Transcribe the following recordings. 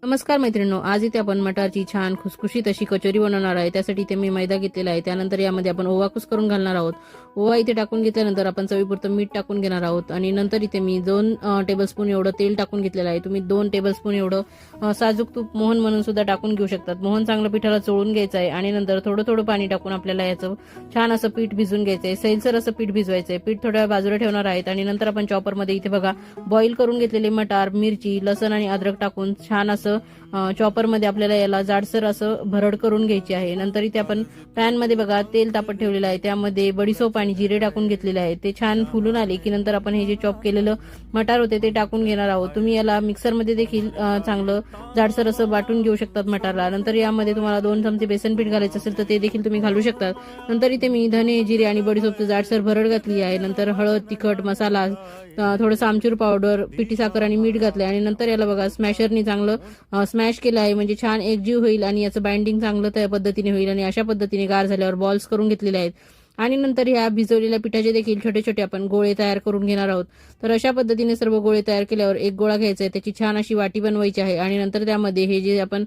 नमस्कार मैत्रिणींनो, आज इथे आपण मटारची छान खुसखुशीत अशी कचोरी बनवणार आहे। त्यासाठी इथे मी मैदा घेतलेला आहे। त्यानंतर यामध्ये आपण ओवा कुस्करून घालणार आहोत। ओवा इथे टाकून घेतल्यानंतर आपण चवीपुरतं मीठ टाकून घेणार आहोत आणि नंतर इथे मी 2 टेबलस्पून एवढं तेल टाकून घेतलेलं आहे। तुम्ही 2 टेबलस्पून एवढं साजूक तूप मोहन म्हणून सुद्धा टाकून घेऊ शकतात। मोहन चांगलं पिठाला चोळून घ्यायचं आहे आणि नंतर थोडं थोडं पाणी टाकून आपल्याला याचं छान असं पीठ भिजून घ्यायचं आहे। सैलसर असं पीठ भिजवायचं आहे। पीठ थोड्या बाजूला ठेवणार आहेत आणि नंतर आपण चॉपरमध्ये इथे बघा बॉईल करून घेतलेले मटार, मिरची, लसण आणि अद्रक टाकून छान असं चॉपर मध्ये आपल्याला याला जाडसर असं भरड करून घ्यायची आहे। नंतर इथे आपण पॅन मध्ये बघा तेल तापत ठेवलेलं आहे। त्यामध्ये बडीशोप आणि जिरे टाकून घेतलेले आहे। ते छान फुलून आले की नंतर आपण हे जे चॉप केलेलं मटार होते ते टाकून घेणार आहोत। तुम्ही याला मिक्सर मध्ये देखील चांगलं जाडसर असं वाटून घेऊ शकतात मटारला। नंतर यामध्ये तुम्हाला 2 चमचे बेसन पीठ घालायचं असेल तर ते देखील तुम्ही घालू शकतात। नंतर इथे मी धने, जिरे आणि बडीशोपचं जाडसर भरड घातली आहे। नंतर हळद, तिखट मसाला, थोडंसं आमचूर पावडर, पिठी साखर आणि मीठ घातले आणि नंतर याला बघा स्मॅशरनी चांगलं स्मॅश केलं आहे, म्हणजे छान एकजीव होईल आणि याचं बाइंडिंग चांगलं त्या पद्धतीने होईल। आणि अशा पद्धतीने गार झाल्यावर बॉल्स करून घेतलेले आहेत आणि नंतर ह्या भिजवलेल्या पिठाचे देखील छोटे छोटे आपण गोळे तयार करून घेणार आहोत। तर अशा पद्धतीने सर्व गोळे तयार केल्यावर एक गोळा घ्यायचा आहे, त्याची छान अशी वाटी बनवायची आहे आणि नंतर त्यामध्ये हे जे आपण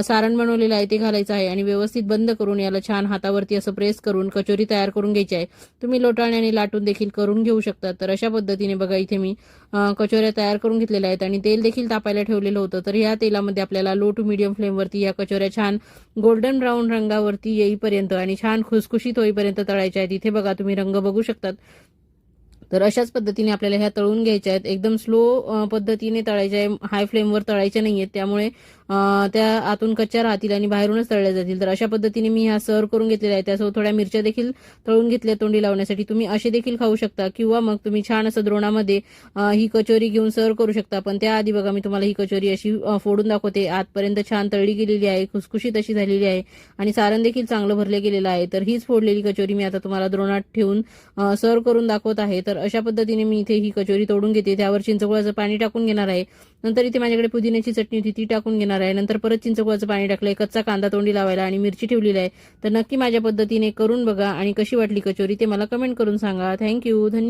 सारण बनवलेलं आहे ते घालायचं आहे आणि व्यवस्थित बंद करून याला छान हातावरती असं प्रेस करून कचोरी तयार करून घ्यायची आहे। तुम्ही लोटाण्याने लाटून देखील करून घेऊ शकता। तर अशा पद्धतीने बघा इथे मी कचोऱ्या तयार करून घेतलेल्या आहेत आणि तेल देखील तापायला ठेवलेलं होतं। तर या तेलामध्ये आपल्याला लो टू मीडियम फ्लेमवरती या कचोऱ्या छान गोल्डन ब्राऊन रंगावरती येईपर्यंत आणि छान खुसखुशीत होईपर्यंत तळायच्या आहेत। इथे बघा तुम्ही रंग बघू शकतात। तर अशाच पद्धतीने आपल्याला ह्या तळून घ्यायच्या आहेत। एकदम स्लो पद्धतीने तळायच्या आहे, हाय फ्लेमवर तळायच्या नाहीयेत, त्यामुळे त्या आतून कच्च्या राहतील आणि बाहेरूनच तळल्या जातील। तर अशा पद्धतीने मी ह्या सर्व करून घेतलेल्या आहेत। त्यासोबत थोड्या मिरच्या देखील तळून घेतल्या तोंडी लावण्यासाठी। तुम्ही असे देखील खाऊ शकता किंवा मग तुम्ही छान असं द्रोणामध्ये ही कचोरी घेऊन सर्व करू शकता। पण त्याआधी बघा मी तुम्हाला ही कचोरी अशी फोडून दाखवते। आतपर्यंत छान तळली गेलेली आहे, खुसखुशीत अशी झालेली आहे आणि सारण देखील चांगलं भरले गेलेलं आहे। तर हीच फोडलेली कचोरी मी आता तुम्हाला द्रोणात ठेवून सर्व करून दाखवत आहे। तर अशा पद्धतीने मी इथे ही कचोरी तोडून घेते। त्यावर चिंचगुळाचं पाणी टाकून घेणार आहे। नंतर इथे माझ्याकडे पुदिन्याची चटणी होती ती टाकून घेणार आहे। नंतर परत चिंचगुळाचं पाणी टाकलंय, कच्चा कांदा तोंडी लावायला आणि मिरची ठेवलेली आहे। तर नक्की माझ्या पद्धतीने करून बघा आणि कशी वाटली कचोरी ते मला कमेंट करून सांगा। थँक्यू, धन्यवाद।